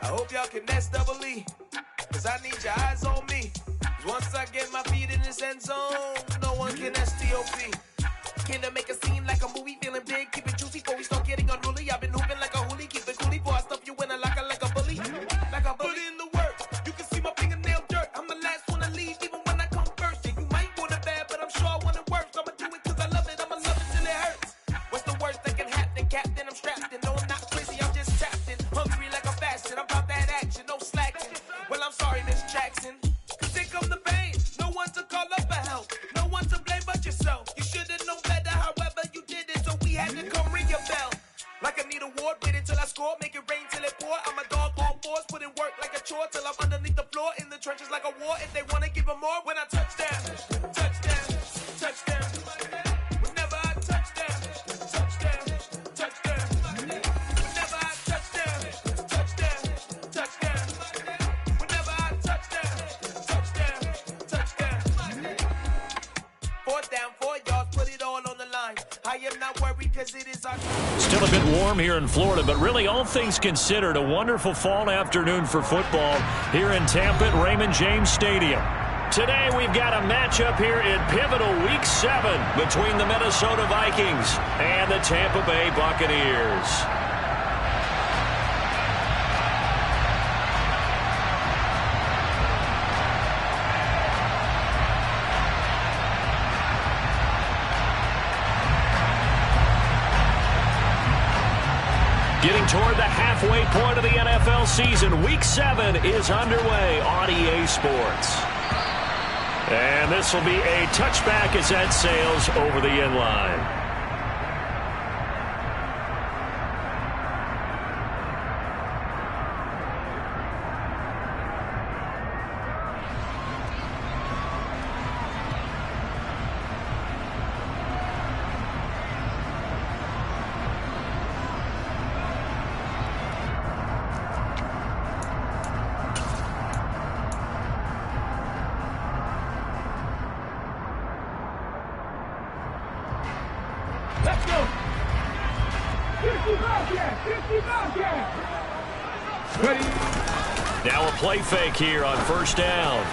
I hope y'all can nest double E, cause I need your eyes on me. Cause once I get my feet in this end zone, no one can STOP. Can I make a scene like a movie, feeling big, keep it juicy before we start getting unruly. I've been hooping like a hoolie, keep it coolie before I stuff you in a locker like a bully. Like a bully. Put in the work, you can see my fingernail dirt. I'm the last one to leave, even when I come first. Yeah, you might want it bad, but I'm sure I want it worse. I'ma do it cause I love it, I'ma love it till it hurts. What's the worst that can happen, Captain? I'm strapped in, no I'm not crazy, I'm just trapped in. Hungry like a fashion, I'm about that action, no slacking. Well, I'm sorry, Miss Jackson, cause here come the pain. No one to call up for help, no one to blame but yourself. You should've known better, however you did it, so we had to come ring your bell. Like I need a ward, wait until I score, make it rain till it pour. I'm a dog on fours, put in work like a chore till I'm underneath the floor, in the trenches like a war. If they wanna give them more, when I touch them, touch them, touch them. Whenever I touch them, touch them, touch them. Whenever I touch them, touch them, touch them. Whenever I touch them, touch them, touch them. 4th down, 4 yards, put it all on the line. I am not worried cause it is our... Still a bit warm here in Florida, but really all things considered, a wonderful fall afternoon for football here in Tampa at Raymond James Stadium. Today we've got a matchup here in pivotal Week 7 between the Minnesota Vikings and the Tampa Bay Buccaneers. Getting toward the halfway point of the NFL season, Week 7 is underway on EA Sports. And this will be a touchback as that sails over the end line. Let's go! 50 Ready? Now a play fake here on first down.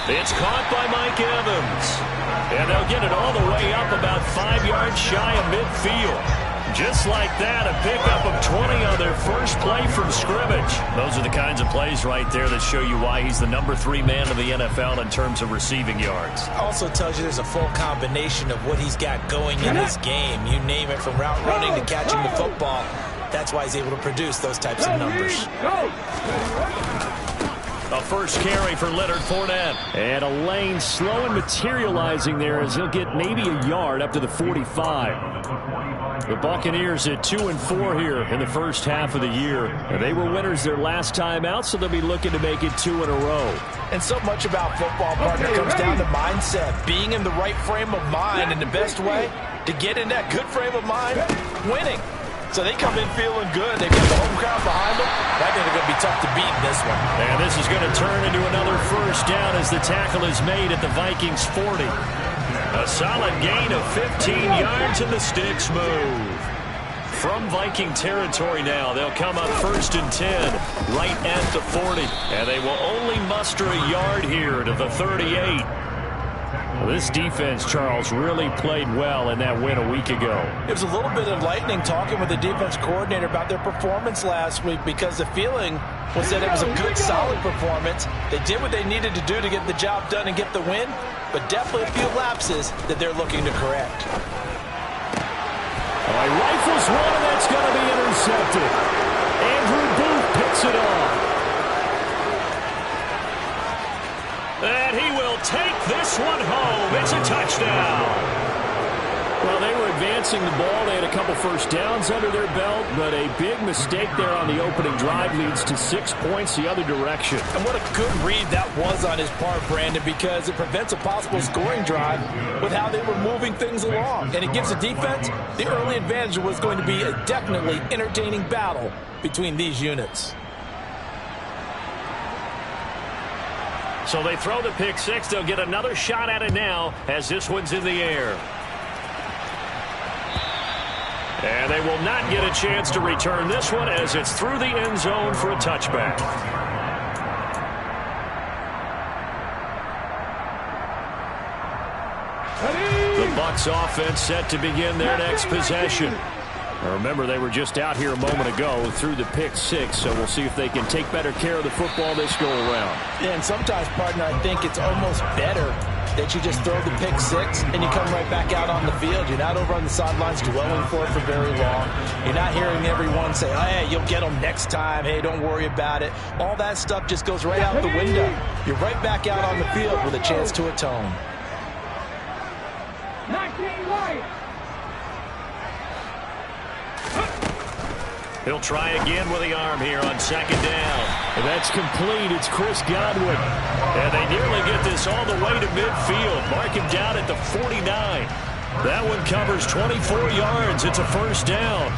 It's caught by Mike Evans. And they'll get it all the way up about 5 yards shy of midfield. Just like that, a pickup of 20 on their first play from scrimmage. Those are the kinds of plays right there that show you why he's the number 3 man of the NFL in terms of receiving yards. Also tells you there's a full combination of what he's got going in his game. You name it, from route running to catching the football. That's why he's able to produce those types of numbers. A first carry for Leonard Fournette. And a lane slow and materializing there as he'll get maybe a yard up to the 45. The Buccaneers at 2-4 here in the first half of the year. And they were winners their last time out, so they'll be looking to make it 2 in a row. And so much about football, partner, comes down to mindset. Being in the right frame of mind, and the best way to get in that good frame of mind, winning. So they come in feeling good. They've got the home crowd behind them. I think they're going to be tough to beat in this one. And this is going to turn into another first down as the tackle is made at the Vikings 40. A solid gain of 15 yards, and the sticks move. From Viking territory now, they'll come up 1st and 10, right at the 40. And they will only muster a yard here to the 38. This defense, Charles, really played well in that win a week ago. It was a little bit enlightening talking with the defense coordinator about their performance last week, because the feeling was that it was a good, solid performance. They did what they needed to do to get the job done and get the win, but definitely a few lapses that they're looking to correct. All right, rifles one, and that's going to be intercepted. Andrew Booth picks it off. And he will take this one home. It's a touchdown. Well, they were advancing the ball. They had a couple first downs under their belt, but a big mistake there on the opening drive leads to 6 points the other direction. And what a good read that was on his part, Brandon, because it prevents a possible scoring drive with how they were moving things along. And it gives the defense the early advantage. Was going to be a definitely entertaining battle between these units. So they throw the pick six. They'll get another shot at it now as this one's in the air. And they will not get a chance to return this one as it's through the end zone for a touchback. The Bucs offense set to begin their next possession. Now remember, they were just out here a moment ago through the pick six, so we'll see if they can take better care of the football this go around. Yeah, and sometimes, partner, I think it's almost better that you just throw the pick six and you come right back out on the field. You're not over on the sidelines dwelling for it for very long. You're not hearing everyone say, hey, you'll get them next time. Hey, don't worry about it. All that stuff just goes right out the window. You're right back out on the field with a chance to atone. 19 right. He'll try again with the arm here on second down. And that's complete. It's Chris Godwin. And they nearly get this all the way to midfield. Mark him down at the 49. That one covers 24 yards. It's a first down.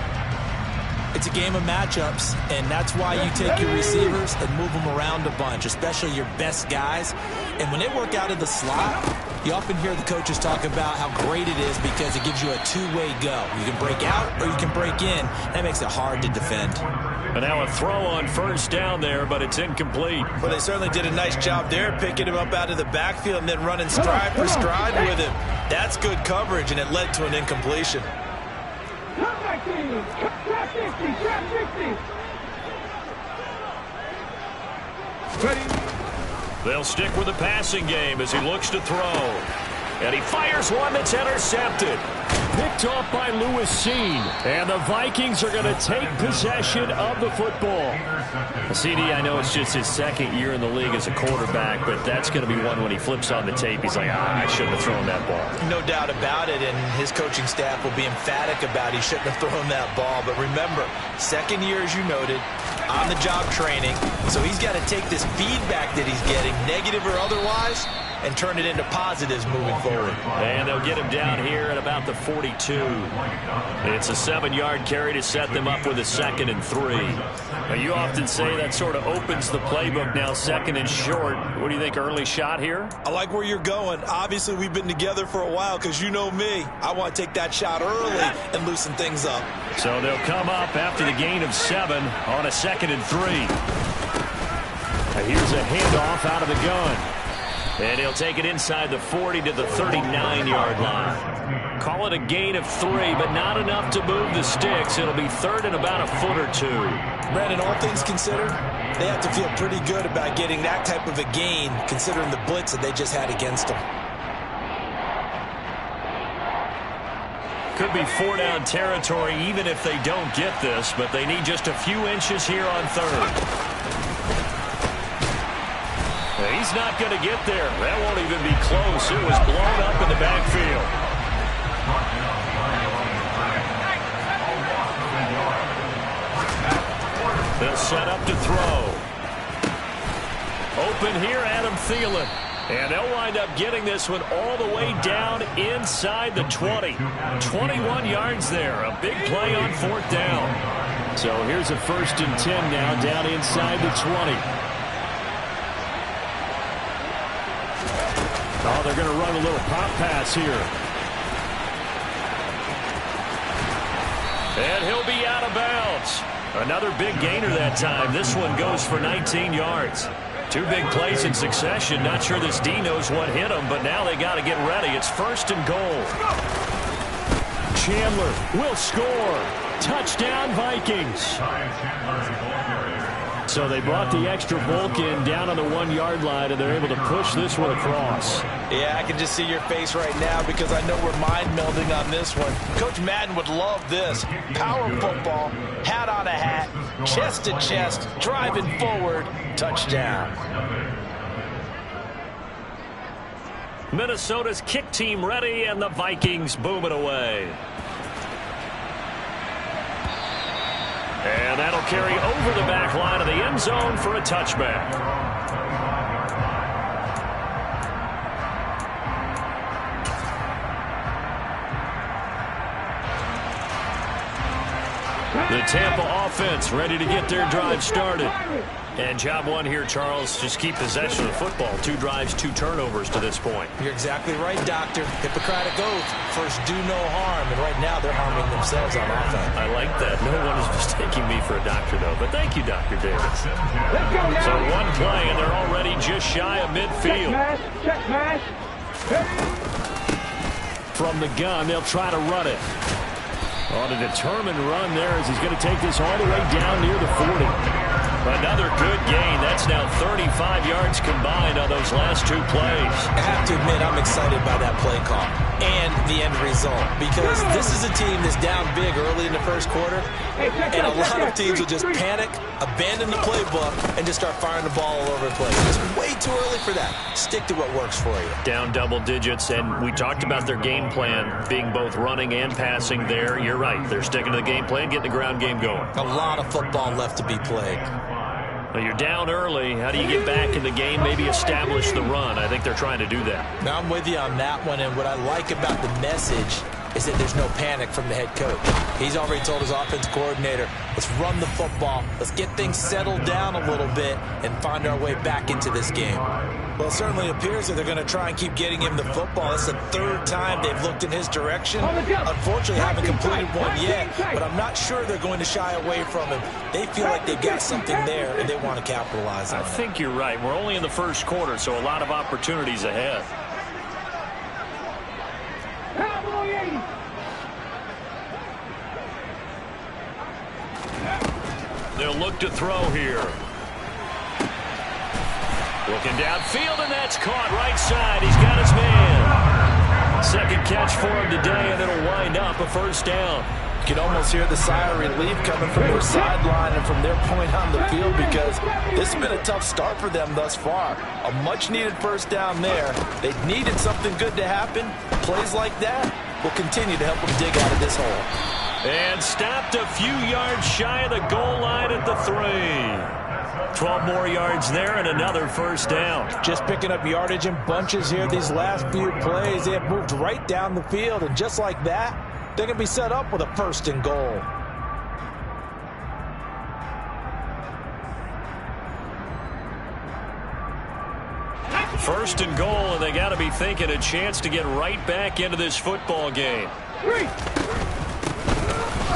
It's a game of matchups, and that's why you take your receivers and move them around a bunch, especially your best guys. And when they work out of the slot, you often hear the coaches talk about how great it is because it gives you a two-way go. You can break out or you can break in. That makes it hard to defend. And now a throw on first down there, but it's incomplete. Well, they certainly did a nice job there, picking him up out of the backfield and then running stride for stride with him. That's good coverage, and it led to an incompletion. Trap 60, trap 60. Ready. They'll stick with the passing game as he looks to throw. And he fires one that's intercepted. Picked off by Lewis Seen. And the Vikings are going to take possession of the football. CD, I know it's just his second year in the league as a quarterback, but that's going to be one when he flips on the tape. He's like, I shouldn't have thrown that ball. No doubt about it, and his coaching staff will be emphatic about he shouldn't have thrown that ball. But remember, second year, as you noted, on-the-job training. So he's got to take this feedback that he's getting, negative or otherwise, and turn it into positives moving forward. And they'll get him down here at about the 42. It's a 7-yard carry to set them up with a 2nd and 3. Now, you often say that sort of opens the playbook now, 2nd and short. What do you think, early shot here? I like where you're going. Obviously, we've been together for a while because you know me. I want to take that shot early and loosen things up. So they'll come up after the gain of 7 on a 2nd and 3. Now here's a handoff out of the gun. And he'll take it inside the 40 to the 39-yard line. Call it a gain of 3, but not enough to move the sticks. It'll be 3rd and about a foot or 2. Brandon, all things considered, they have to feel pretty good about getting that type of a gain, considering the blitz that they just had against them. Could be 4-down territory even if they don't get this, but they need just a few inches here on 3rd. He's not going to get there. That won't even be close. It was blown up in the backfield. They'll set up to throw. Open here, Adam Thielen. And they'll wind up getting this one all the way down inside the 20. 21 yards there. A big play on 4th down. So here's a 1st and 10 now down inside the 20. Oh, they're going to run a little pop pass here. And he'll be out of bounds. Another big gainer that time. This one goes for 19 yards. 2 big plays in succession. Not sure this D knows what hit him, but now they got to get ready. It's 1st and goal. Chandler will score. Touchdown, Vikings. So they brought the extra bulk in down on the 1-yard line, and they're able to push this one across. Yeah, I can just see your face right now because I know we're mind melding on this one. Coach Madden would love this. Power football, hat on a hat, chest to chest, driving forward, touchdown. Minnesota's kick team ready, and the Vikings boom it away. And that'll carry over the back line of the end zone for a touchback. The Tampa offense ready to get their drive started. And job one here, Charles, just keep possession of the football. 2 drives, 2 turnovers to this point. You're exactly right, Doctor. Hippocratic oath. First, do no harm. And right now, they're harming themselves on offense. I like that. No one is mistaking me for a doctor, though. But thank you, Dr. Davis. So one play, and they're already just shy of midfield. Check mash. From the gun, they'll try to run it. On a determined run there as he's going to take this all the way down near the 40. Another good gain. That's now 35 yards combined on those last 2 plays. I have to admit, I'm excited by that play call and the end result, because this is a team that's down big early in the first quarter, and a lot of teams will just panic, abandon the playbook, and just start firing the ball all over the place. It's way too early for that. Stick to what works for you. Down double digits, and we talked about their game plan being both running and passing there. You're right. They're sticking to the game plan, getting the ground game going. A lot of football left to be played. Well, you're down early. How do you get back in the game, maybe establish the run? I think they're trying to do that. Now, I'm with you on that one, and what I like about the message is that there's no panic from the head coach. He's already told his offense coordinator, let's run the football, let's get things settled down a little bit and find our way back into this game. Well, it certainly appears that they're going to try and keep getting him the football. It's the 3rd time they've looked in his direction. Unfortunately, haven't completed one yet, but I'm not sure they're going to shy away from him. They feel like they've got something there, and they want to capitalize on it. I think you're right. We're only in the first quarter, so a lot of opportunities ahead. They'll look to throw here. Looking downfield, and that's caught right side. He's got his man. Second catch for him today, and it'll wind up a first down. You can almost hear the sigh of relief coming from their sideline and from their point on the field, because this has been a tough start for them thus far. A much-needed first down there. They needed something good to happen. Plays like that will continue to help them dig out of this hole. And stopped a few yards shy of the goal line at the 3. 12 more yards there and another first down. Just picking up yardage in bunches here these last few plays. They have moved right down the field, and just like that, they're going to be set up with a 1st and goal. First and goal, and they got to be thinking a chance to get right back into this football game.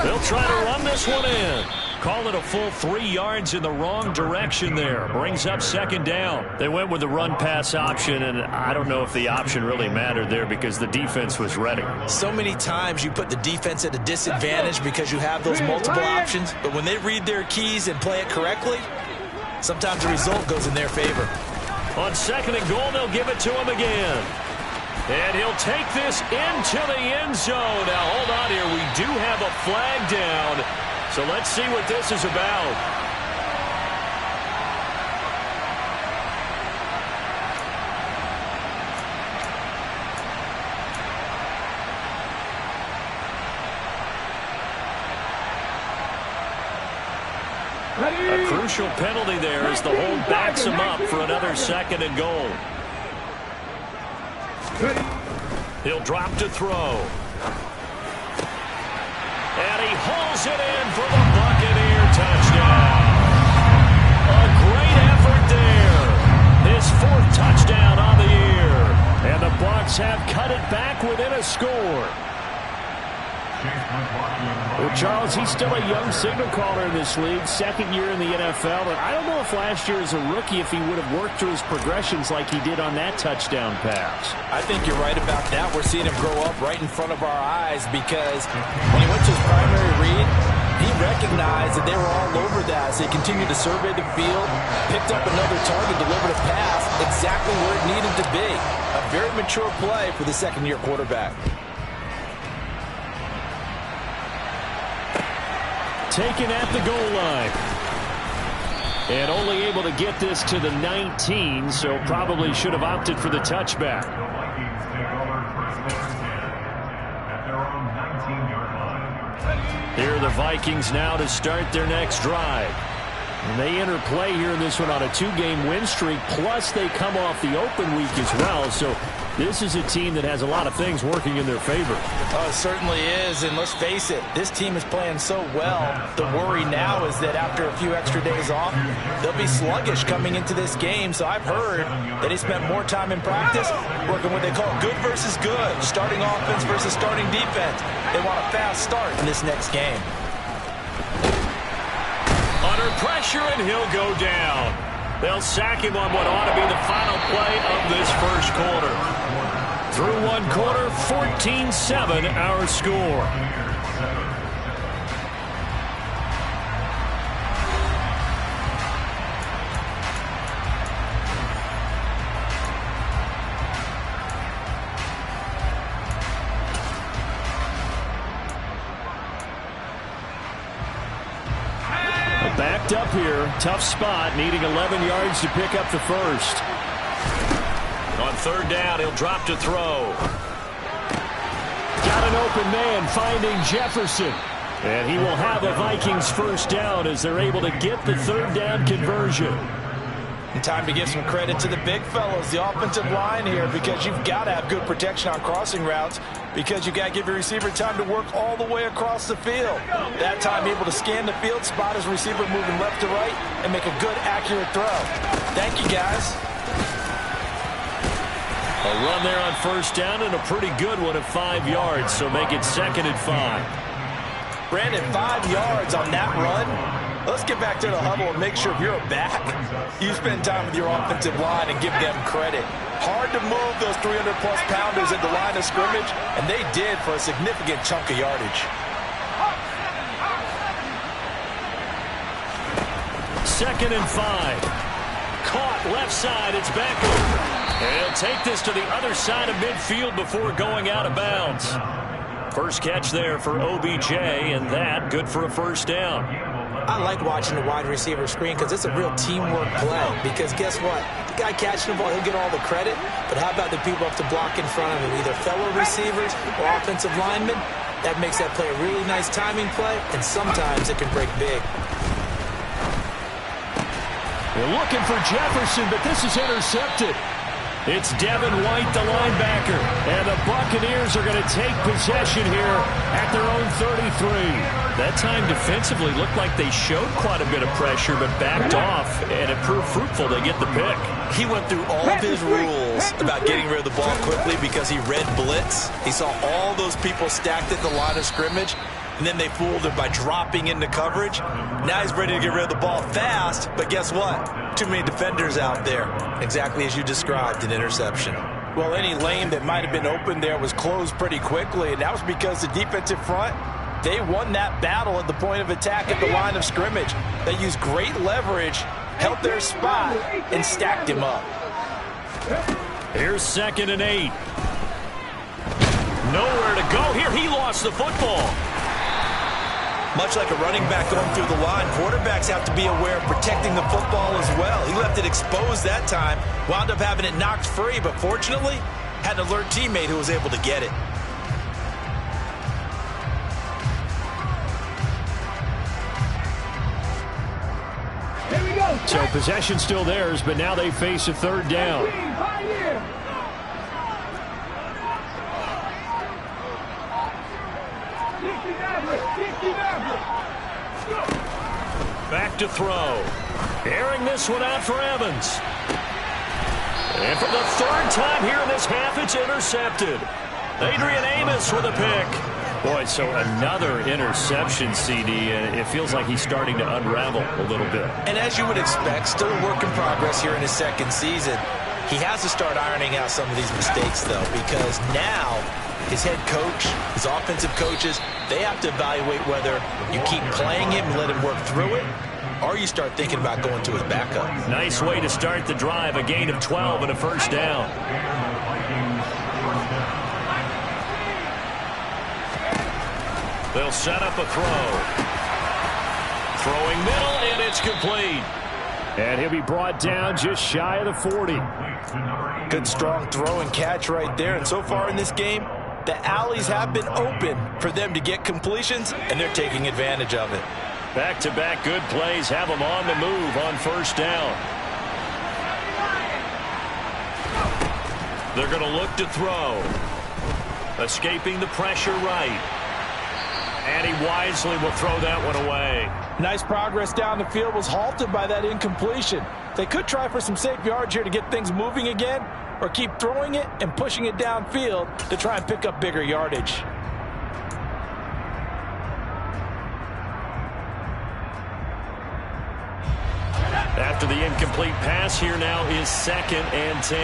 They'll try to run this one in. Call it a full 3 yards in the wrong direction there. Brings up 2nd down. They went with the run-pass option, and I don't know if the option really mattered there because the defense was ready. So many times you put the defense at a disadvantage because you have those multiple options, but when they read their keys and play it correctly, sometimes the result goes in their favor. On 2nd and goal, they'll give it to him again. And he'll take this into the end zone. Now, hold on here. We do have a flag down. So let's see what this is about. A crucial penalty there as the hold backs him up for another 2nd and goal. He'll drop to throw. And he hauls it in for the Buccaneer touchdown. A great effort there. His 4th touchdown on the year. And the Bucs have cut it back within a score. Well, Charles, he's still a young signal caller in this league, 2nd year in the NFL. But I don't know if last year as a rookie if he would have worked through his progressions like he did on that touchdown pass. I think you're right about that. We're seeing him grow up right in front of our eyes, because when he went to his primary read, he recognized that they were all over that as they continued to survey the field, picked up another target, delivered a pass exactly where it needed to be. A very mature play for the 2nd-year quarterback. Taken at the goal line. And only able to get this to the 19, so probably should have opted for the touchback. Here are the Vikings now to start their next drive. And they enter play here in this one on a 2-game win streak, plus they come off the open week as well. So this is a team that has a lot of things working in their favor. Oh, it certainly is, and let's face it, this team is playing so well. The worry now is that after a few extra days off, they'll be sluggish coming into this game. So I've heard that he spent more time in practice working what they call good versus good, starting offense versus starting defense. They want a fast start in this next game. Under pressure, and he'll go down. They'll sack him on what ought to be the final play of this first quarter. Through one quarter, 14-7 our score. Backed up here, tough spot, needing 11 yards to pick up the first. On third down, he'll drop to throw. Got an open man, finding Jefferson. And he will have a Vikings first down as they're able to get the third down conversion. And time to give some credit to the big fellows, the offensive line here, because you've got to have good protection on crossing routes, because you've got to give your receiver time to work all the way across the field. That time able to scan the field, spot his receiver moving left to right, and make a good, accurate throw. Thank you, guys. A run there on first down, and a pretty good one of 5 yards, so make it 2nd and 5. Brandon, 5 yards on that run. Let's get back to the huddle and make sure if you're a back, you spend time with your offensive line and give them credit. Hard to move those 300-plus pounders at the line of scrimmage, and they did for a significant chunk of yardage. 2nd and 5. Caught left side. It's back over. And he'll take this to the other side of midfield before going out of bounds. First catch there for OBJ, and that good for a first down. I like watching the wide receiver screen because it's a real teamwork play. Because guess what? The guy catching the ball, he'll get all the credit. But how about the people up to block in front of him, either fellow receivers or offensive linemen? That makes that play a really nice timing play, and sometimes it can break big. They're looking for Jefferson, but this is intercepted. It's Devin White, the linebacker, and the Buccaneers are going to take possession here at their own 33. That time defensively looked like they showed quite a bit of pressure, but backed off, and it proved fruitful. They get the pick. He went through all of his rules about getting rid of the ball quickly because he read blitz. He saw all those people stacked at the line of scrimmage, and then they fooled him by dropping into coverage. Now he's ready to get rid of the ball fast, but guess what? Too many defenders out there. Exactly as you described, an interception. Well, any lane that might have been open there was closed pretty quickly, and that was because the defensive front, they won that battle at the point of attack at the line of scrimmage. They used great leverage, held their spot, and stacked him up. Here's 2nd and 8. Nowhere to go here. He lost the football. Much like a running back going through the line, quarterbacks have to be aware of protecting the football as well. He left it exposed that time, wound up having it knocked free, but fortunately, had an alert teammate who was able to get it. Here we go. So possession still theirs, but now they face a third down. Back to throw. Airing this one out for Evans. And for the third time here in this half, it's intercepted. Adrian Amos with a pick. Boy, so another interception, CD, and it feels like he's starting to unravel a little bit. And as you would expect, still a work in progress here in his second season. He has to start ironing out some of these mistakes, though, because now his head coach, his offensive coaches, they have to evaluate whether you keep playing him and let him work through it, or you start thinking about going to his backup. Nice way to start the drive, a gain of 12 and a first down. They'll set up a throw. Throwing middle, and it's complete. And he'll be brought down just shy of the 40. Good strong throw and catch right there. And so far in this game, the alleys have been open for them to get completions, and they're taking advantage of it. Back-to-back good plays have them on the move on first down. They're going to look to throw. Escaping the pressure right. And he wisely will throw that one away. Nice progress down the field, was halted by that incompletion. They could try for some safe yards here to get things moving again, or keep throwing it and pushing it downfield to try and pick up bigger yardage. After the incomplete pass, here now is 2nd and 10.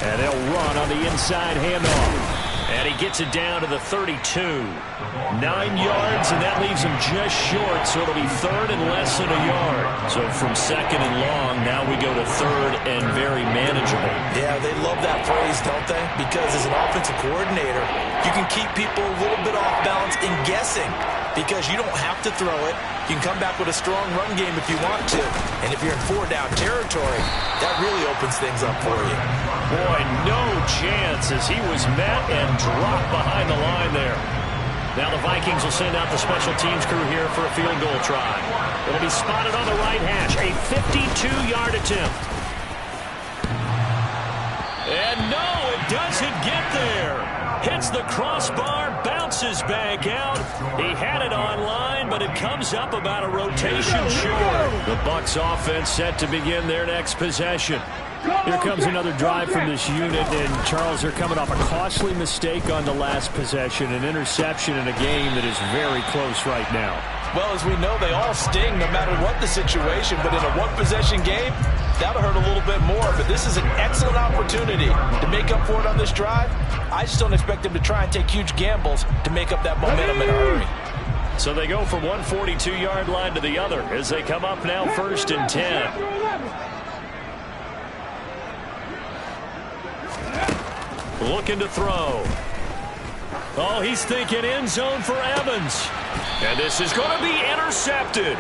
And they'll run on the inside handoff. And he gets it down to the 32. 9 yards, and that leaves him just short, so it'll be 3rd and less than a yard. So from 2nd and long, now we go to 3rd and very manageable. Yeah, they love that phrase, don't they? Because as an offensive coordinator, you can keep people a little bit off balance in guessing because you don't have to throw it. You can come back with a strong run game if you want to. And if you're in 4-down territory, that really opens things up for you. Boy, no chance as he was met and dropped behind the line there. Now the Vikings will send out the special teams crew here for a field goal try. It'll be spotted on the right hash. A 52-yard attempt. And no, it doesn't get there. Hits the crossbar, bounces back out. He had it online, but it comes up about a rotation short. The Bucs offense set to begin their next possession. Here comes another drive from this unit, and Charles, they're coming off a costly mistake on the last possession, an interception in a game that is very close right now. Well, as we know, they all sting no matter what the situation, but in a one-possession game, that'll hurt a little bit more. But this is an excellent opportunity to make up for it on this drive. I just don't expect them to try and take huge gambles to make up that momentum in a hurry. So they go from one 42-yard line to the other as they come up now 1st and 10. Looking to throw. Oh, he's thinking end zone for Evans. And this is going to be intercepted.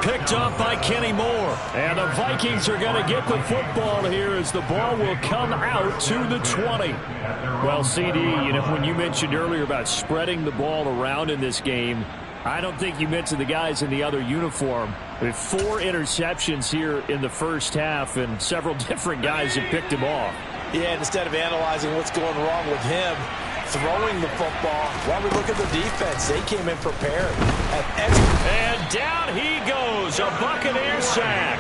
Picked up by Kenny Moore. And the Vikings are going to get the football here as the ball will come out to the 20. Well, CD, you know, when you mentioned earlier about spreading the ball around in this game, I don't think you mentioned the guys in the other uniform. With 4 interceptions here in the first half, and several different guys have picked him off. Yeah, and instead of analyzing what's going wrong with him throwing the football, while we look at the defense, they came in prepared. And down he goes, a Buccaneer sack.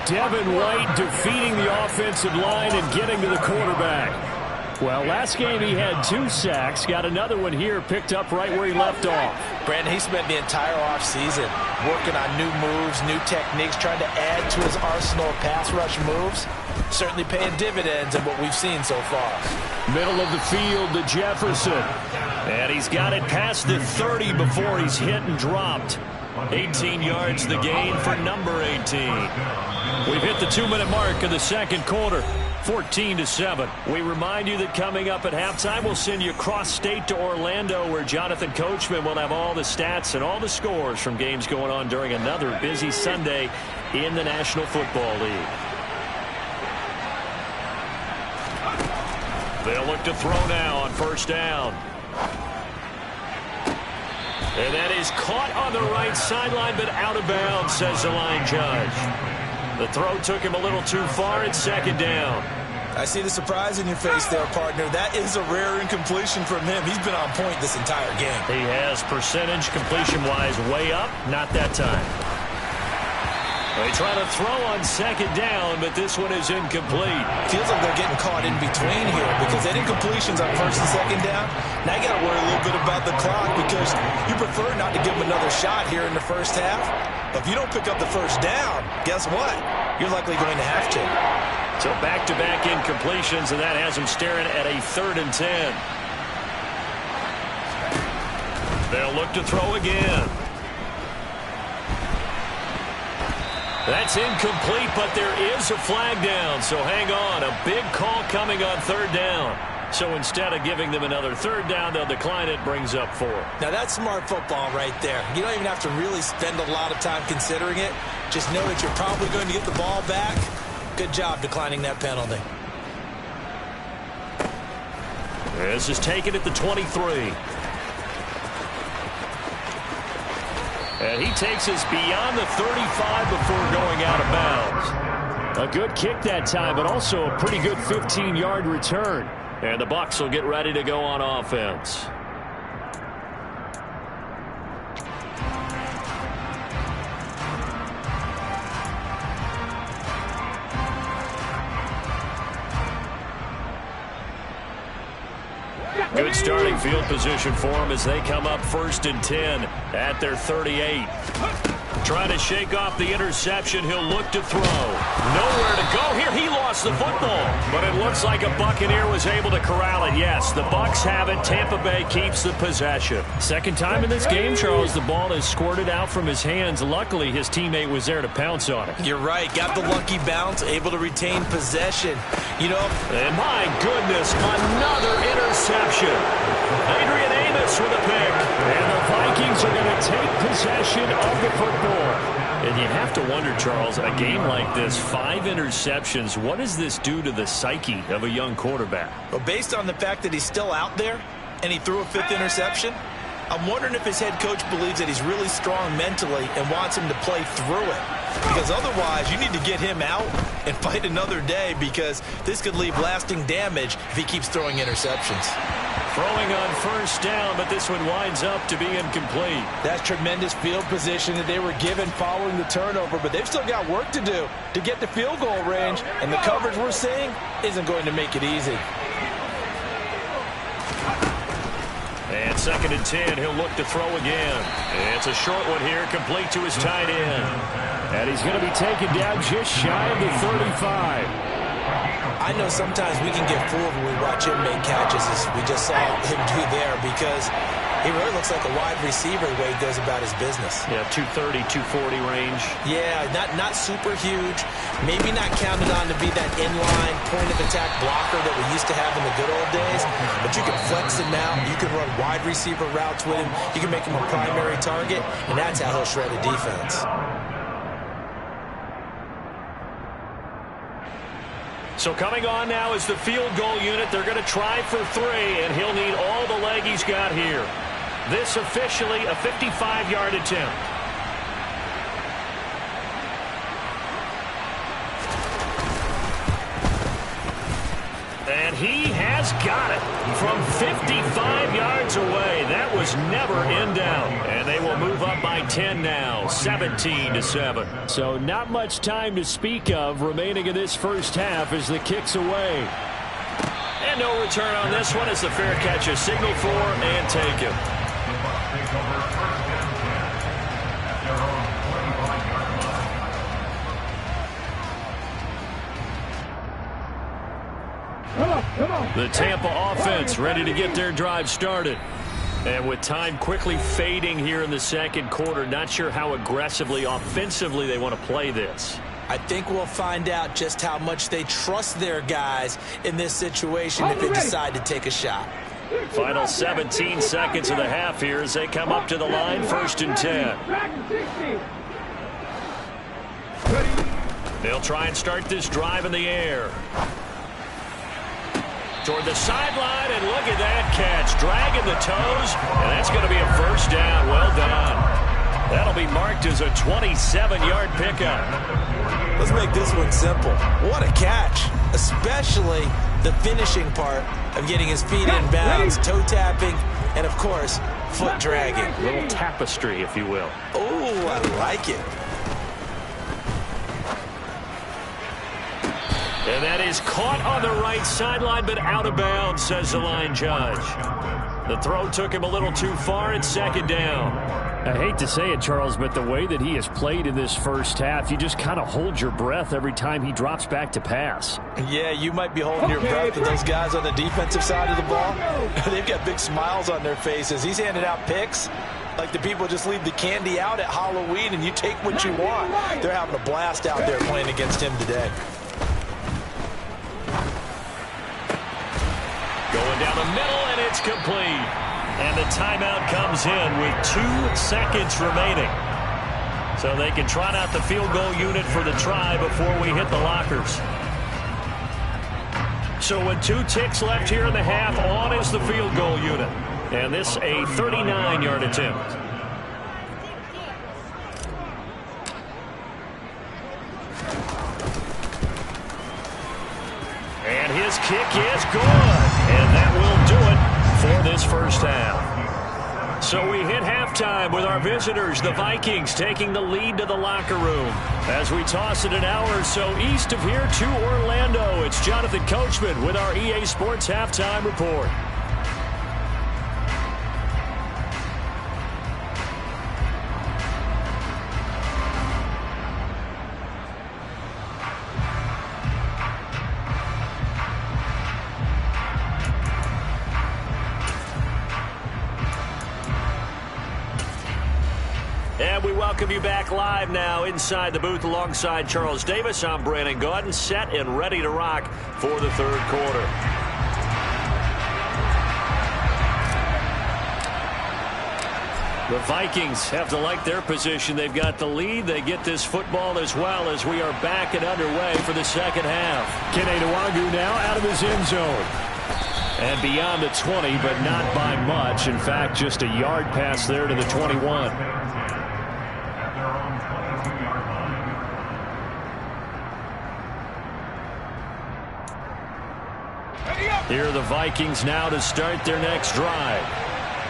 Devin White defeating the offensive line and getting to the quarterback. Well, last game he had 2 sacks, got another one here, picked up right where he left off. Brandon, he spent the entire offseason working on new moves, new techniques, trying to add to his arsenal of pass rush moves. Certainly paying dividends in what we've seen so far. Middle of the field to Jefferson. And he's got it past the 30 before he's hit and dropped. 18 yards the gain for number 18. We've hit the 2-minute mark of the second quarter. 14-7. We remind you that coming up at halftime, we'll send you cross-state to Orlando, where Jonathan Coachman will have all the stats and all the scores from games going on during another busy Sunday in the National Football League. They'll look to throw now on first down. And that is caught on the right sideline, but out of bounds, says the line judge. The throw took him a little too far. It's second down. I see the surprise in your face there, partner. That is a rare incompletion from him. He's been on point this entire game. He has percentage completion-wise way up. Not that time. They try to throw on second down, but this one is incomplete. Feels like they're getting caught in between here because that incompletion's on first and second down. Now you got to worry a little bit about the clock because you prefer not to give them another shot here in the first half. But if you don't pick up the first down, guess what? You're likely going to have to. So back-to-back incompletions, and that has him staring at a 3rd and 10. They'll look to throw again. That's incomplete, but there is a flag down, so hang on. A big call coming on 3rd down. So instead of giving them another 3rd down, they'll decline it, brings up 4. Now that's smart football right there. You don't even have to really spend a lot of time considering it. Just know that you're probably going to get the ball back. Good job declining that penalty. This is taken at the 23. And he takes us beyond the 35 before going out of bounds. A good kick that time, but also a pretty good 15-yard return. And the Bucs will get ready to go on offense. Good starting field position for them as they come up 1st and 10 at their 38. Trying to shake off the interception. He'll look to throw. Nowhere to go here. He lost the football. But it looks like a Buccaneer was able to corral it. Yes, the Bucs have it. Tampa Bay keeps the possession. Second time in this game, Charles, the ball is squirted out from his hands. Luckily, his teammate was there to pounce on it. You're right. Got the lucky bounce, able to retain possession. You know, and my goodness, another interception. Adrian Amos with a pick. And the Vikings are going to take possession of the football. And you have to wonder, Charles, a game like this, 5 interceptions, what does this do to the psyche of a young quarterback? Well, based on the fact that he's still out there and he threw a 5th interception, I'm wondering if his head coach believes that he's really strong mentally and wants him to play through it. Because otherwise, you need to get him out and fight another day, because this could leave lasting damage if he keeps throwing interceptions. Throwing on 1st down, but this one winds up to be incomplete. That's tremendous field position that they were given following the turnover, but they've still got work to do to get the field goal range, and the coverage we're seeing isn't going to make it easy. And 2nd and 10, he'll look to throw again. And it's a short one here, complete to his tight end. And he's going to be taken down just shy of the 35. I know sometimes we can get fooled when we watch him make catches, as we just saw him do there, because he really looks like a wide receiver the way he goes about his business. Yeah, 230, 240 range. Yeah, not super huge. Maybe not counted on to be that inline point-of-attack blocker that we used to have in the good old days, but you can flex him out. You can run wide receiver routes with him. You can make him a primary target, and that's how he'll shred a defense. So coming on now is the field goal unit. They're going to try for 3, and he'll need all the leg he's got here. This officially a 55-yard attempt. And he has got it from 55 yards away. That was never in doubt. And they will move up by 10 now, 17-7. So not much time to speak of remaining in this first half as the kick's away. And no return on this one as the fair catch is signaled for and taken. The Tampa offense ready to get their drive started. And with time quickly fading here in the second quarter, not sure how aggressively, offensively they want to play this. I think we'll find out just how much they trust their guys in this situation if they decide to take a shot. Final 17 seconds of the half here as they come up to the line, 1st and 10. They'll try and start this drive in the air. Toward the sideline, and look at that catch. Dragging the toes, and that's going to be a 1st down. Well done. That'll be marked as a 27-yard pickup. Let's make this one simple. What a catch, especially the finishing part of getting his feet in bounds, toe tapping, and, of course, foot dragging. A little tapestry, if you will. Oh, I like it. And that is caught on the right sideline, but out of bounds, says the line judge. The throw took him a little too far. It's 2nd down. I hate to say it, Charles, but the way that he has played in this first half, you just kind of hold your breath every time he drops back to pass. Yeah, you might be holding your breath, but those guys on the defensive side of the ball, they've got big smiles on their faces. He's handing out picks like the people just leave the candy out at Halloween and you take what you want. They're having a blast out there playing against him today. Going down the middle, and it's complete. And the timeout comes in with 2 seconds remaining. So they can trot out the field goal unit for the try before we hit the lockers. So with 2 ticks left here in the half, on is the field goal unit. And this a 39-yard attempt. his kick is good. And that will do it for this first half. So we hit halftime with our visitors, the Vikings, taking the lead to the locker room. As we toss it an hour or so east of here to Orlando, it's Jonathan Coachman with our EA Sports Halftime Report. And we welcome you back live now inside the booth alongside Charles Davis. I'm Brandon Gaudin, set and ready to rock for the third quarter. The Vikings have to like their position. They've got the lead. They get this football as well as we are back and underway for the second half. Kene Nwangwu now out of his end zone. And beyond the 20, but not by much. In fact, just a yard pass there to the 21. Here are the Vikings now to start their next drive.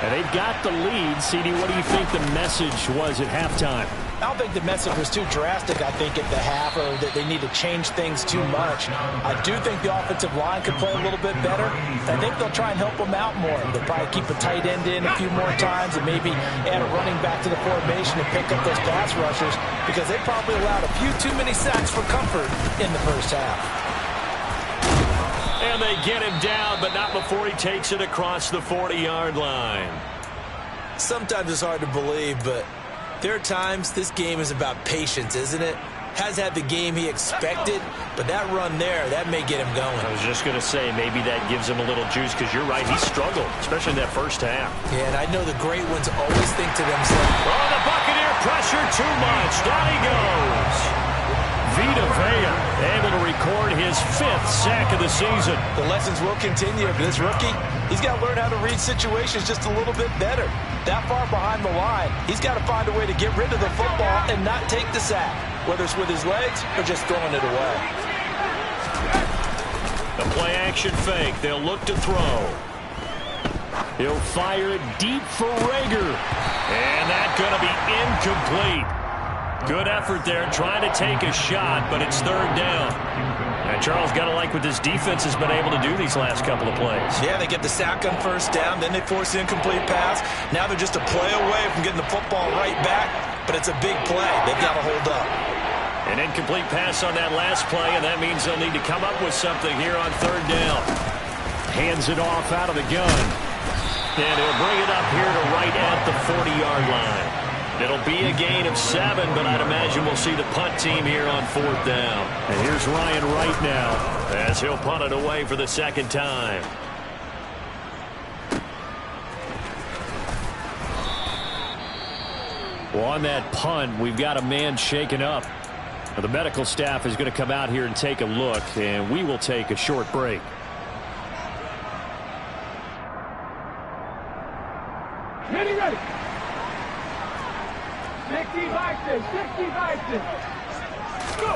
And they've got the lead. CD, what do you think the message was at halftime? I don't think the message was too drastic, I think, at the half, or that they need to change things too much. I do think the offensive line could play a little bit better. I think they'll try and help them out more. They'll probably keep a tight end in a few more times and maybe add a running back to the formation and pick up those pass rushers, because they probably allowed a few too many sacks for comfort in the first half. And they get him down, but not before he takes it across the 40-yard line. Sometimes it's hard to believe, but there are times this game is about patience, isn't it? Has had the game he expected, but that run there, that may get him going. I was just going to say, maybe that gives him a little juice, because you're right, he struggled, especially in that first half. Yeah, and I know the great ones always think to themselves, oh, the Buccaneer pressure too much. Down he goes. Vita Vea able to record his 5th sack of the season. The lessons will continue. This rookie, he's got to learn how to read situations just a little bit better. That far behind the line, he's got to find a way to get rid of the football and not take the sack, whether it's with his legs or just throwing it away. The play-action fake. They'll look to throw. He'll fire it deep for Rager. And that's going to be incomplete. Good effort there, trying to take a shot, but it's third down. And Charles, got to like what this defense has been able to do these last couple of plays. Yeah, they get the sack on first down, then they force the incomplete pass. Now they're just a play away from getting the football right back, but it's a big play. They've got to hold up. An incomplete pass on that last play, and that means they'll need to come up with something here on third down. Hands it off out of the gun. And he'll bring it up here to right at the 40-yard line. It'll be a gain of 7, but I'd imagine we'll see the punt team here on fourth down. And here's Ryan Wright now, as he'll punt it away for the second time. Well, on that punt, we've got a man shaken up. Now, the medical staff is going to come out here and take a look, and we will take a short break. Ready. 65, 65. Go.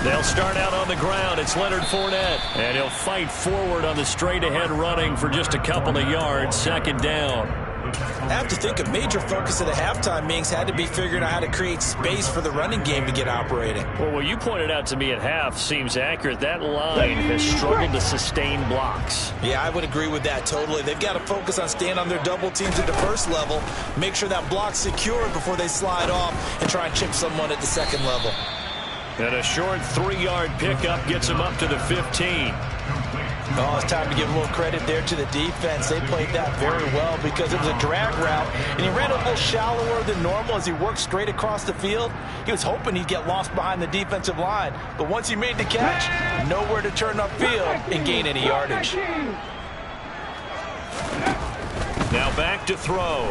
They'll start out on the ground. It's Leonard Fournette. And he'll fight forward on the straight-ahead running for just a couple of yards. Second down. I have to think a major focus of the halftime meetings had to be figuring out how to create space for the running game to get operating. Well, what you pointed out to me at half seems accurate. That line has struggled to sustain blocks. Yeah, I would agree with that totally. They've got to focus on staying on their double teams at the first level, make sure that block's secured before they slide off and try and chip someone at the second level. And a short 3-yard pickup gets him up to the 15. Oh, it's time to give a little credit there to the defense. They played that very well because it was a drag route, and he ran a little shallower than normal as he worked straight across the field. He was hoping he'd get lost behind the defensive line, but once he made the catch, nowhere to turn upfield and gain any yardage. Now back to throw.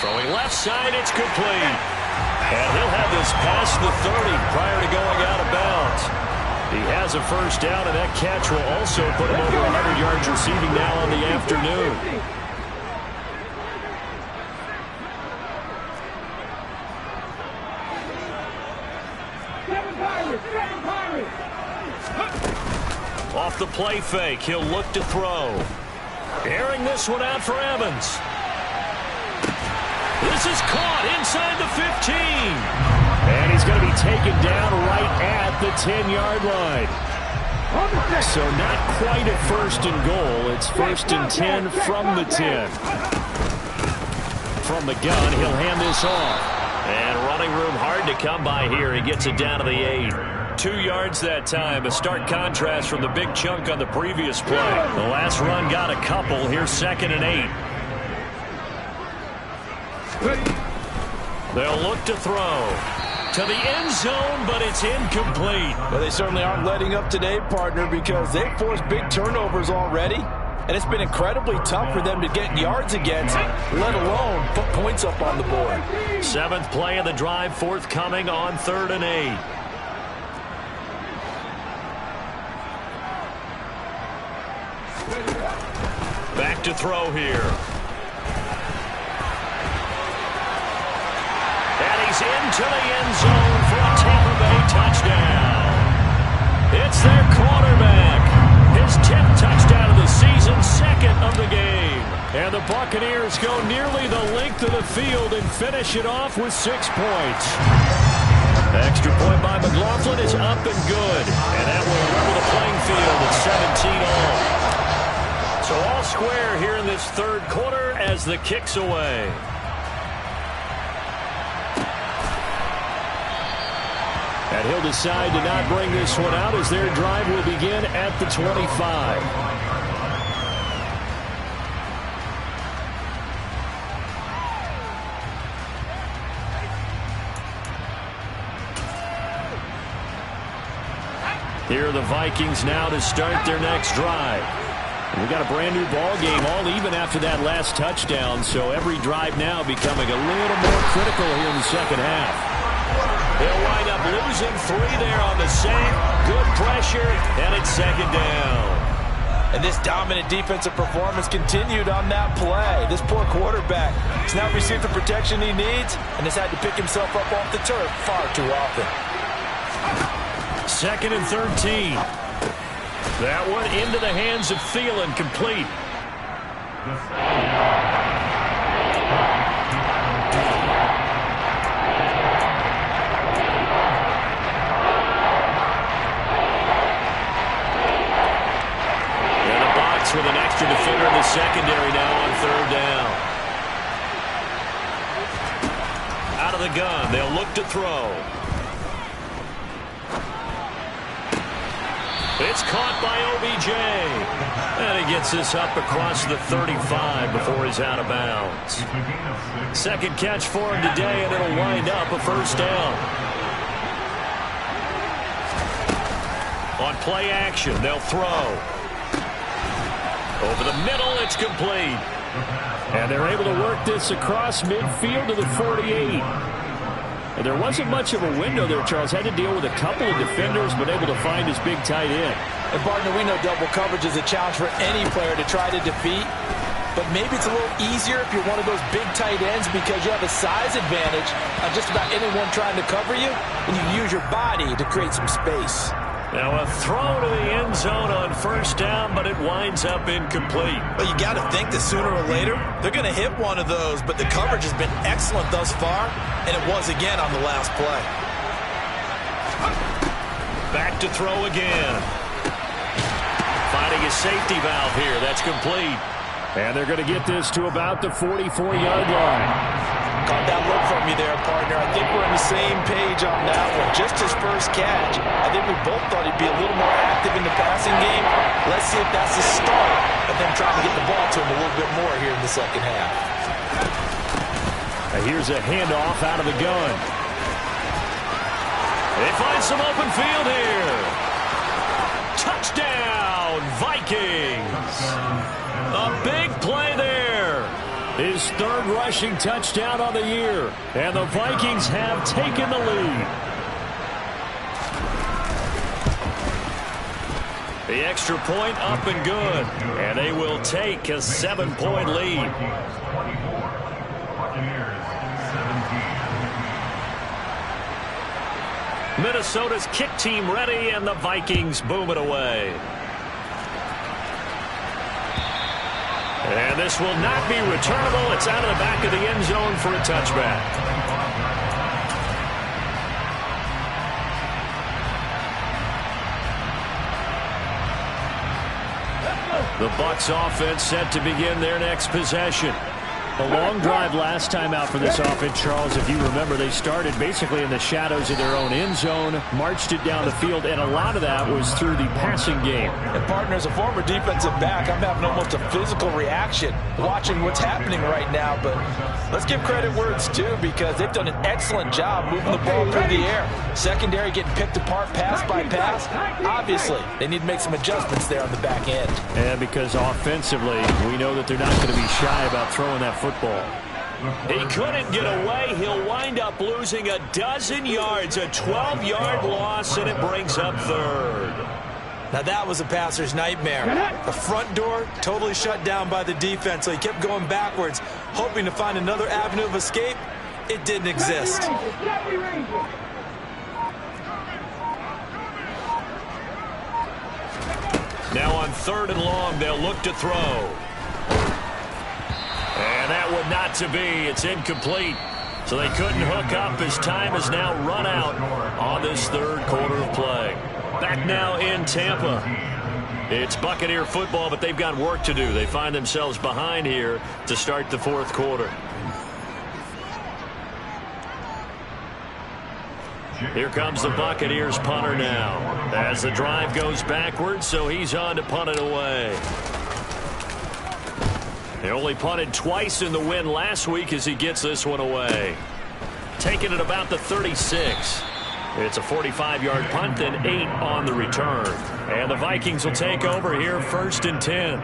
Throwing left side, it's complete. And he'll have this past the 30 prior to going out of bounds. He has a first down, and that catch will also put him over 100 yards receiving now on the afternoon. Off the play fake, he'll look to throw. Airing this one out for Evans. This is caught inside the 15. And he's going to be taken down right at the 10-yard line. So not quite a first and goal. It's first and 10 from the 10. From the gun, he'll hand this off. And running room hard to come by here. He gets it down to the 8. 2 yards that time. A stark contrast from the big chunk on the previous play. The last run got a couple. Here's 2nd and 8. They'll look to throw. To the end zone, but it's incomplete. Well, they certainly aren't letting up today, partner, because they've forced big turnovers already. And it's been incredibly tough for them to get yards against, let alone put points up on the board. 7th play of the drive, forthcoming on 3rd and 8. Back to throw here. And he's into the end zone for a Tampa Bay touchdown. It's their quarterback. His 10th touchdown of the season, 2nd of the game. And the Buccaneers go nearly the length of the field and finish it off with 6 points. Extra point by McLaughlin is up and good. And that will level the playing field at 17-all. So all square here in this 3rd quarter as the kick's away. And he'll decide to not bring this one out as their drive will begin at the 25. Here are the Vikings now to start their next drive. And we got a brand new ball game, all even after that last touchdown. So every drive now becoming a little more critical here in the second half. They'll wind up losing 3 there on the same. Good pressure, and it's 2nd down. And this dominant defensive performance continued on that play. This poor quarterback has now received the protection he needs and has had to pick himself up off the turf far too often. 2nd and 13. That one into the hands of Thielen, complete. With an extra defender in the secondary now on 3rd down. Out of the gun, they'll look to throw. It's caught by OBJ. And he gets this up across the 35 before he's out of bounds. 2nd catch for him today, and it'll wind up a 1st down. On play action, they'll throw. Over the middle, it's complete. And they're able to work this across midfield to the 48. And there wasn't much of a window there, Charles. Had to deal with a couple of defenders, but able to find his big tight end. And, partner, we know double coverage is a challenge for any player to try to defeat. But maybe it's a little easier if you're one of those big tight ends because you have a size advantage on just about anyone trying to cover you, and you use your body to create some space. Now a throw to the end zone on 1st down, but it winds up incomplete. But you got to think that sooner or later, they're going to hit one of those, but the coverage has been excellent thus far, and it was again on the last play. Back to throw again. Finding a safety valve here. That's complete. And they're going to get this to about the 44-yard line. Caught that look from you there, partner. I think we're on the same page on that one. Just his first catch. I think we both thought he'd be a little more active in the passing game. Let's see if that's the start of them trying to get the ball to him a little bit more here in the second half. And here's a handoff out of the gun. They find some open field here. Touchdown, Vikings. A big play there. His 3rd rushing touchdown on the year. And the Vikings have taken the lead. The extra point up and good. And they will take a 7-point lead. Minnesota's kick team ready, and the Vikings boom it away. And this will not be returnable. It's out of the back of the end zone for a touchback. The Bucs offense set to begin their next possession. A long drive last time out for this offense, Charles. If you remember, they started basically in the shadows of their own end zone, marched it down the field, and a lot of that was through the passing game. And, partner, as a former defensive back, I'm having almost a physical reaction watching what's happening right now. But let's give credit where it's due, because they've done an excellent job moving the ball through the air. Secondary getting picked apart pass by pass. Obviously, they need to make some adjustments there on the back end. And because offensively, we know that they're not going to be shy about throwing that football. He couldn't get away. He'll wind up losing a dozen yards, a 12-yard loss, and it brings up third. Now that was a passer's nightmare. The front door totally shut down by the defense, so he kept going backwards, hoping to find another avenue of escape. It didn't exist. Now on 3rd and long, they'll look to throw. And that would not to be. It's incomplete. So they couldn't hook up as time has now run out on this 3rd quarter of play. Back now in Tampa. It's Buccaneer football, but they've got work to do. They find themselves behind here to start the 4th quarter. Here comes the Buccaneers punter now. As the drive goes backwards, so he's on to punt it away. They only punted twice in the win last week as he gets this one away. Taking it about the 36. It's a 45-yard punt, then 8 on the return. And the Vikings will take over here 1st and 10.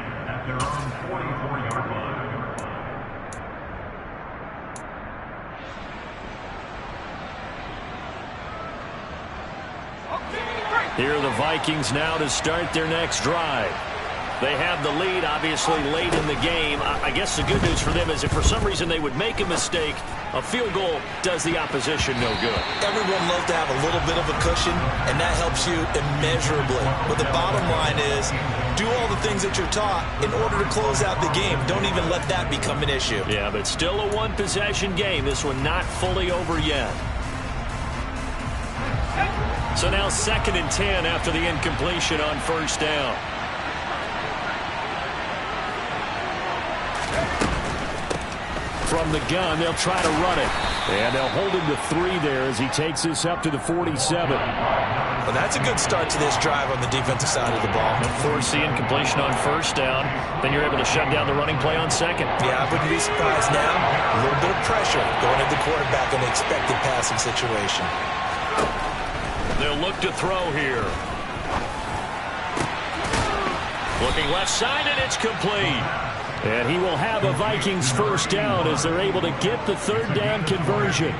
Here are the Vikings now to start their next drive. They have the lead, obviously, late in the game. I guess the good news for them is if for some reason they would make a mistake, a field goal does the opposition no good. Everyone loves to have a little bit of a cushion, and that helps you immeasurably. But the bottom line is, do all the things that you're taught in order to close out the game. Don't even let that become an issue. Yeah, but still a one-possession game. This one not fully over yet. So now 2nd and 10 after the incompletion on 1st down. From the gun, they'll try to run it. And they'll hold him to 3 there as he takes this up to the 47. Well, that's a good start to this drive on the defensive side of the ball. Force the incompletion on 1st down. Then you're able to shut down the running play on 2nd. Yeah, I wouldn't be surprised now. A little bit of pressure going at the quarterback in the expected passing situation. They'll look to throw here. Looking left side, and it's complete. And he will have a Vikings 1st down as they're able to get the 3rd down conversion.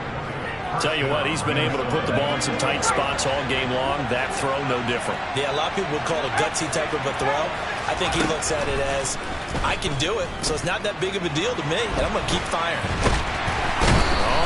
Tell you what, he's been able to put the ball in some tight spots all game long. That throw, no different. Yeah, a lot of people would call it a gutsy type of a throw. I think he looks at it as, I can do it, so it's not that big of a deal to me, and I'm going to keep firing.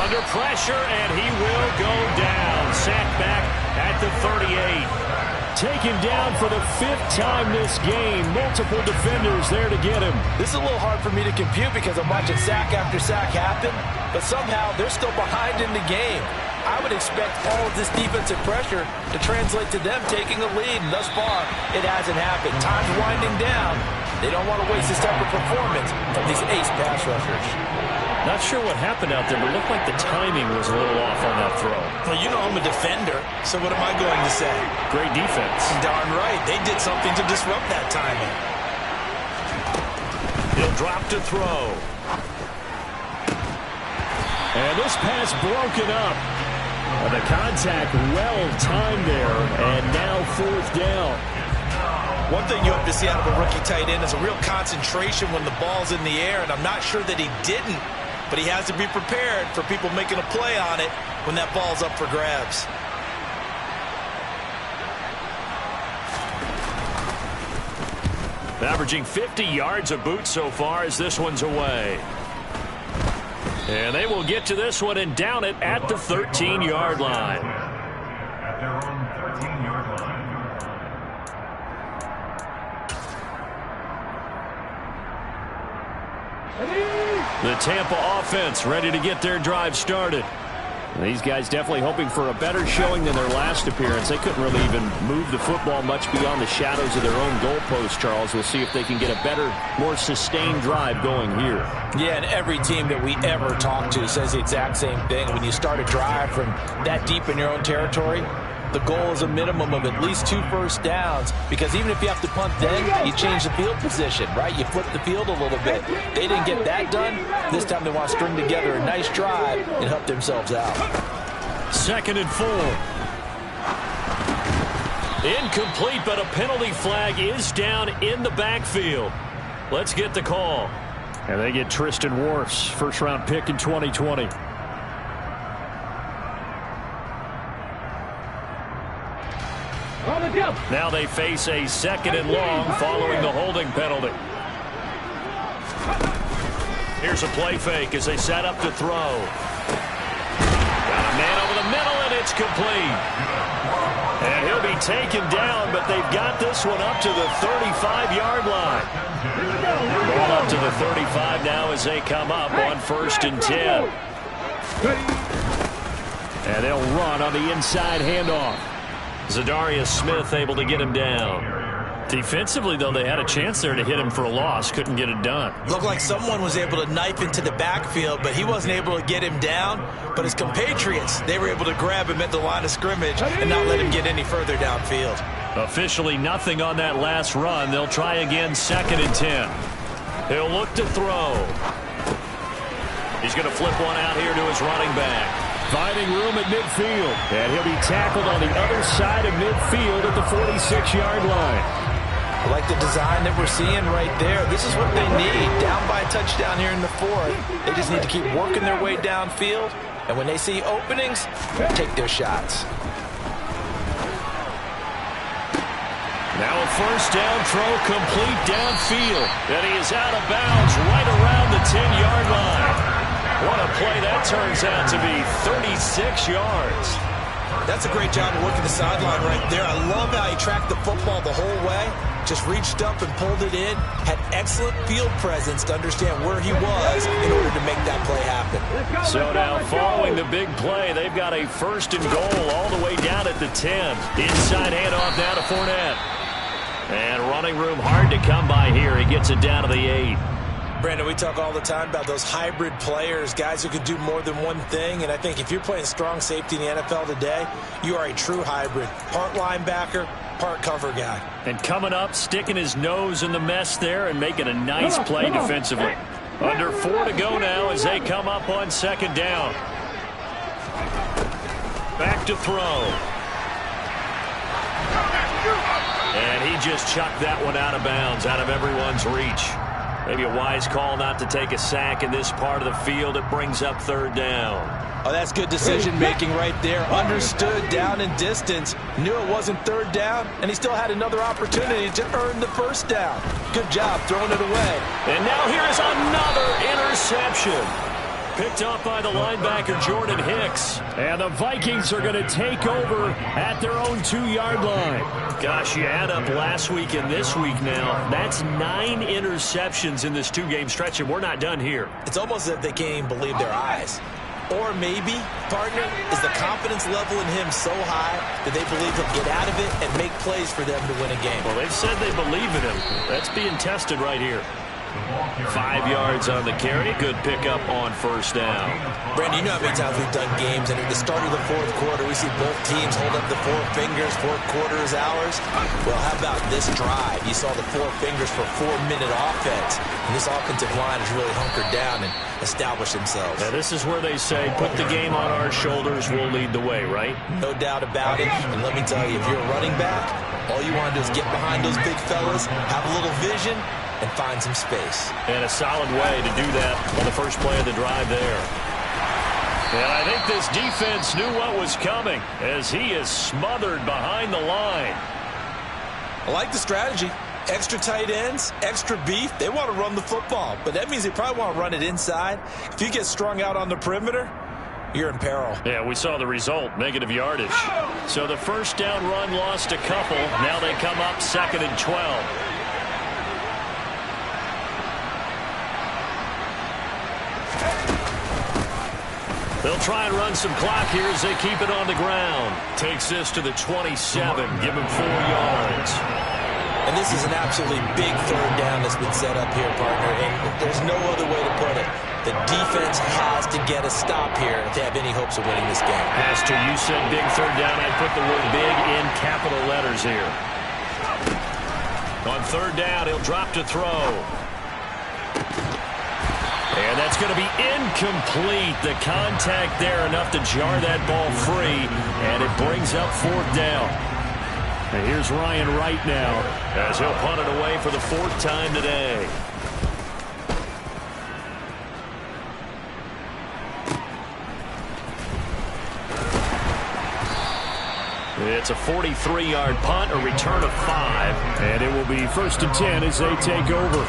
Under pressure, and he will go down. Sacked back at the 38. Taken down for the 5th time this game. Multiple defenders there to get him. This is a little hard for me to compute because I'm watching sack after sack happen, but somehow they're still behind in the game. I would expect all of this defensive pressure to translate to them taking a lead, and thus far, it hasn't happened. Time's winding down. They don't want to waste this type of performance from these ace pass rushers. Not sure what happened out there, but it looked like the timing was a little off on that throw. Well, you know I'm a defender, so what am I going to say? Great defense. Darn right. They did something to disrupt that timing. He'll drop to throw. And this pass broken up. And the contact well timed there, and now 4th down. One thing you hope to see out of a rookie tight end is a real concentration when the ball's in the air, and I'm not sure that he didn't. But he has to be prepared for people making a play on it when that ball's up for grabs. Averaging 50 yards a boot so far as this one's away. And they will get to this one and down it at the 13-yard line. At their own 13-yard line. The Tampa offense ready to get their drive started. These guys definitely hoping for a better showing than their last appearance. They couldn't really even move the football much beyond the shadows of their own goalpost, Charles. We'll see if they can get a better, more sustained drive going here. Yeah, and every team that we ever talk to says the exact same thing. When you start a drive from that deep in your own territory, the goal is a minimum of at least 2 first downs, because even if you have to punt then, you change the field position, right? You flip the field a little bit. They didn't get that done. This time they want to string together a nice drive and help themselves out. 2nd and 4. Incomplete, but a penalty flag is down in the backfield. Let's get the call. And they get Tristan Wirfs, first-round pick in 2020. Now they face a 2nd and long following the holding penalty. Here's a play fake as they set up to throw. Got a man over the middle, and it's complete. And he'll be taken down, but they've got this one up to the 35-yard line. Ball up to the 35 now as they come up on 1st and 10. And they'll run on the inside handoff. Zadarius Smith able to get him down. Defensively, though, they had a chance there to hit him for a loss. Couldn't get it done. Looked like someone was able to knife into the backfield, but he wasn't able to get him down. But his compatriots, they were able to grab him at the line of scrimmage and not let him get any further downfield. Officially nothing on that last run. They'll try again 2nd and 10. He'll look to throw. He's going to flip one out here to his running back. Finding room at midfield. And he'll be tackled on the other side of midfield at the 46-yard line. I like the design that we're seeing right there. This is what they need. Down by a touchdown here in the 4th. They just need to keep working their way downfield. And when they see openings, take their shots. Now a first down throw complete downfield. And he is out of bounds right around the 10-yard line. What a play that turns out to be, 36 yards. That's a great job of working the sideline right there. I love how he tracked the football the whole way. Just reached up and pulled it in. Had excellent field presence to understand where he was in order to make that play happen. So now following the big play, they've got a 1st and goal all the way down at the 10. Inside handoff now to Fournette. And running room hard to come by here. He gets it down to the 8. Brandon, we talk all the time about those hybrid players, guys who could do more than one thing. And I think if you're playing strong safety in the NFL today, you are a true hybrid. Part linebacker, part cover guy. And coming up, sticking his nose in the mess there and making a nice play defensively. Under 4 to go now as they come up on 2nd down. Back to throw. And he just chucked that one out of bounds, out of everyone's reach. Maybe a wise call not to take a sack in this part of the field. It brings up 3rd down. Oh, that's good decision-making right there. Understood down and distance. Knew it wasn't 3rd down, and he still had another opportunity to earn the 1st down. Good job throwing it away. And now here is another interception. Picked up by the linebacker, Jordan Hicks. And the Vikings are going to take over at their own 2-yard line. Gosh, you add up last week and this week now. That's 9 interceptions in this 2-game stretch, and we're not done here. It's almost as if they can't even believe their eyes. Or maybe, partner, is the confidence level in him so high that they believe he'll get out of it and make plays for them to win a game. Well, they've said they believe in him. That's being tested right here. 5 yards on the carry. Good pickup on 1st down. Brandon, you know how many times we've done games, and at the start of the 4th quarter, we see both teams hold up the 4 fingers, 4th quarter is ours. Well, how about this drive? You saw the 4 fingers for 4-minute offense, and this offensive line has really hunkered down and established themselves. Now, this is where they say, put the game on our shoulders, we'll lead the way, right? No doubt about it, and let me tell you, if you're a running back, all you want to do is get behind those big fellas, have a little vision, and find some space. And a solid way to do that on the first play of the drive there. And I think this defense knew what was coming as he is smothered behind the line. I like the strategy. Extra tight ends, extra beef. They want to run the football, but that means they probably want to run it inside. If you get strung out on the perimeter, you're in peril. Yeah, we saw the result, negative yardage. So the 1st down run lost a couple. Now they come up 2nd and 12. They'll try and run some clock here as they keep it on the ground. Takes this to the 27, give him 4 yards. And this is an absolutely big third down that's been set up here, partner, and there's no other way to put it. The defense has to get a stop here if they have any hopes of winning this game. Pastor, you said big third down. I'd put the word big in capital letters here. On third down, he'll drop to throw. And that's going to be incomplete. The contact there enough to jar that ball free, and it brings up 4th down. And here's Ryan Wright now as he'll punt it away for the 4th time today. It's a 43-yard punt, a return of 5. And it will be 1st and 10 as they take over.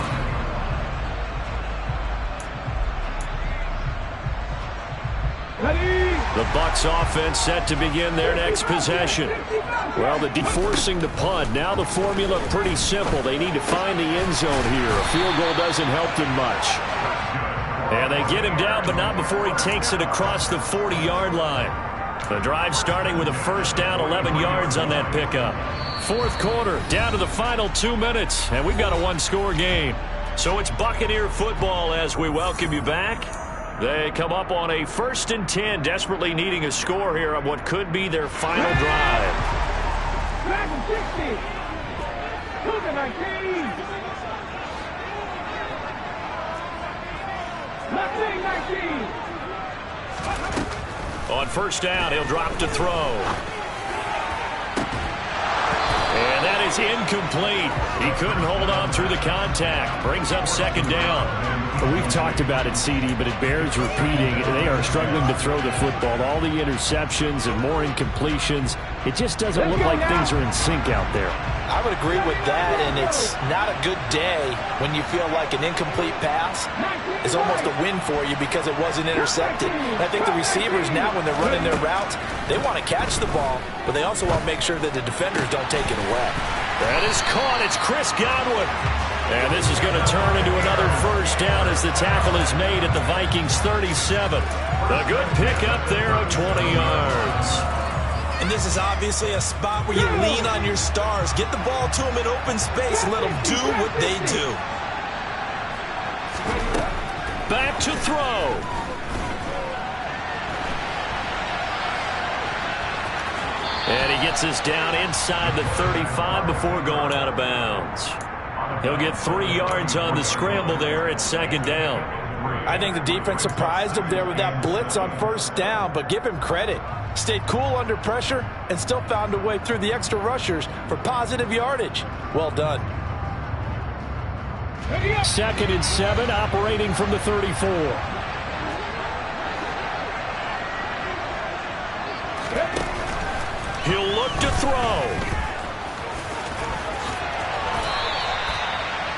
The Bucs offense set to begin their next possession. Well, forcing the punt. Now the formula pretty simple. They need to find the end zone here. A field goal doesn't help them much. And they get him down, but not before he takes it across the 40-yard line. The drive starting with a 1st down, 11 yards on that pickup. 4th quarter, down to the final 2 minutes, and we've got a 1-score game. So it's Buccaneer football as we welcome you back. They come up on a 1st and 10, desperately needing a score here on what could be their final drive. Back 60. To the 19. 19. On 1st down, he'll drop to throw. And that is incomplete. He couldn't hold on through the contact. Brings up 2nd down. We've talked about it, CD, but it bears repeating. They are struggling to throw the football. All the interceptions and more incompletions. It just doesn't look like things are in sync out there. I would agree with that, and it's not a good day when you feel like an incomplete pass is almost a win for you because it wasn't intercepted. And I think the receivers now, when they're running their routes, they want to catch the ball, but they also want to make sure that the defenders don't take it away. That is caught. It's Chris Godwin. And this is going to turn into another 1st down as the tackle is made at the Vikings 37. A good pickup there of 20 yards. And this is obviously a spot where you lean on your stars. Get the ball to them in open space and let them do what they do. Back to throw. And he gets us down inside the 35 before going out of bounds. He'll get 3 yards on the scramble there at 2nd down. I think the defense surprised him there with that blitz on 1st down, but give him credit. Stayed cool under pressure and still found a way through the extra rushers for positive yardage. Well done. 2nd and 7, operating from the 34. He'll look to throw.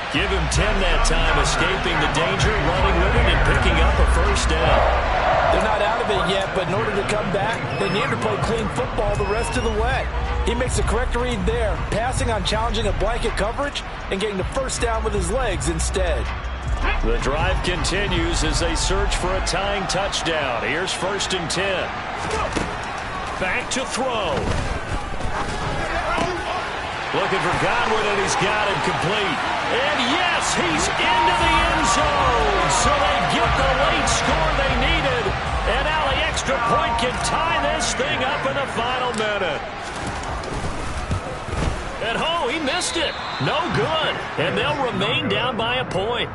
Give him 10 that time, escaping the danger, running with it, and picking up a 1st down. They're not out of it yet, but in order to come back, they need to play clean football the rest of the way. He makes the correct read there, passing on challenging a blanket coverage and getting the 1st down with his legs instead. The drive continues as they search for a tying touchdown. Here's 1st and 10. Back to throw. Looking for Godwin, and he's got it complete. And yes, he's into the end zone. So they get the late score they needed. And now the extra point can tie this thing up in the final minute. And oh, he missed it. No good. And they'll remain down by a point.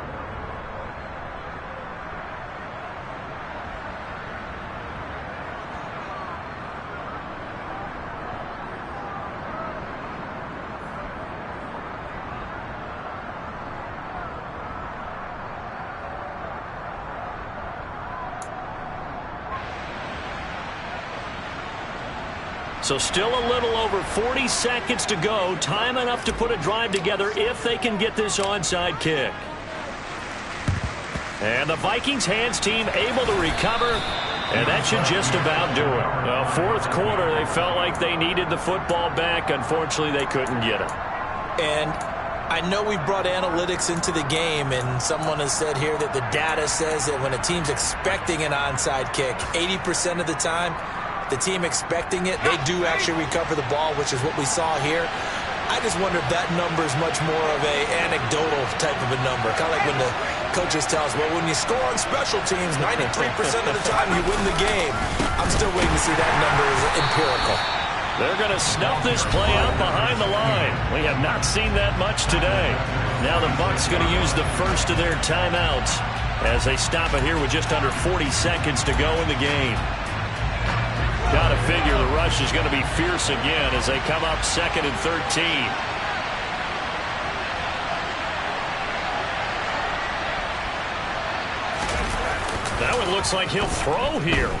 So still a little over 40 seconds to go. Time enough to put a drive together if they can get this onside kick. And the Vikings hands team able to recover, and that should just about do it. Well, 4th quarter, they felt like they needed the football back. Unfortunately, they couldn't get it. And I know we brought analytics into the game, and someone has said here that the data says that when a team's expecting an onside kick, 80% of the time, the team expecting it, they do actually recover the ball, which is what we saw here. I just wonder if that number is much more of a anecdotal type of a number. Kind of like when the coaches tell us, well, when you score on special teams, 93% of the time you win the game. I'm still waiting to see that number is empirical. They're going to snuff this play out behind the line. We have not seen that much today. Now the Bucs going to use the first of their timeouts as they stop it here with just under 40 seconds to go in the game. Got to figure the rush is going to be fierce again as they come up 2nd and 13. That one looks like he'll throw here.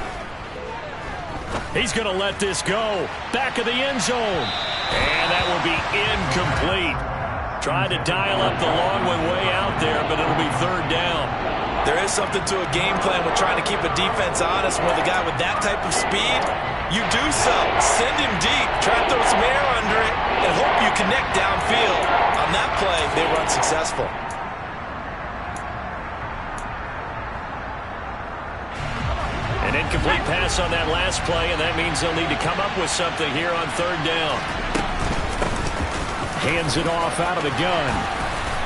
He's going to let this go. Back of the end zone. And that will be incomplete. Tried to dial up the long one way out there, but it'll be 3rd down. There is something to a game plan with trying to keep a defense honest. With a guy with that type of speed, you do so. Send him deep. Try to throw some air under it and hope you connect downfield. On that play, they were unsuccessful. An incomplete pass on that last play, and that means they'll need to come up with something here on 3rd down. Hands it off out of the gun.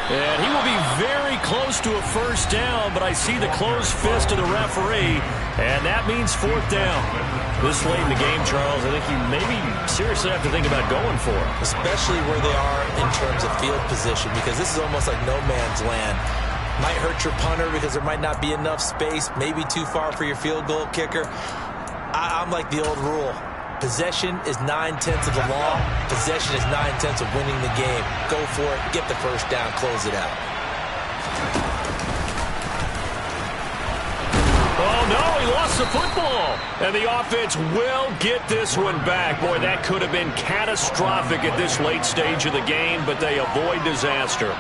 And he will be very close to a 1st down, but I see the closed fist of the referee, and that means 4th down. This late in the game, Charles, I think you maybe seriously have to think about going for it. Especially where they are in terms of field position, because this is almost like no man's land. Might hurt your punter because there might not be enough space, maybe too far for your field goal kicker. I'm like the old rule. Possession is 9/10 of the law. Possession is 9/10 of winning the game. Go for it. Get the 1st down. Close it out. Oh, no, he lost the football. And the offense will get this one back. Boy, that could have been catastrophic at this late stage of the game, but they avoid disaster.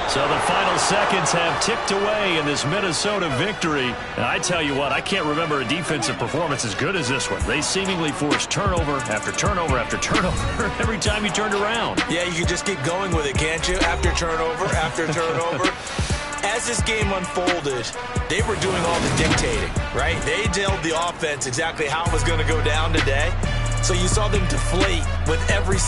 So the final seconds have ticked away in this Minnesota victory. And I tell you what, I can't remember a defensive performance as good as this one. They seemingly forced turnover after turnover after turnover every time you turned around. Yeah, you can just keep going with it, can't you? After turnover, after turnover. As this game unfolded, they were doing all the dictating, right? They told the offense exactly how it was going to go down today. So you saw them deflate with every